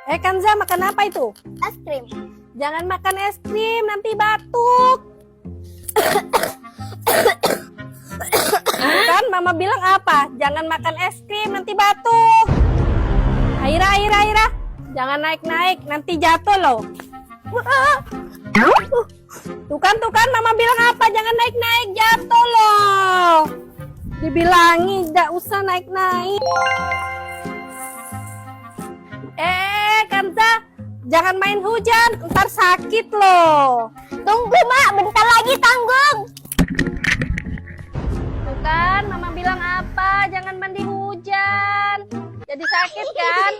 Kanza, makan apa itu? Es krim. Jangan makan es krim, nanti batuk. Kan mama bilang apa? Jangan makan es krim, nanti batuk. Aira. Jangan naik-naik, nanti jatuh loh. Tuh kan mama bilang apa? Jangan naik-naik, jatuh loh. Dibilangi tidak usah naik-naik. Kanza, jangan main hujan, ntar sakit loh. Tunggu, Mak. Bentar lagi tanggung. Tuh kan, mama bilang apa? Jangan mandi hujan. Jadi sakit kan?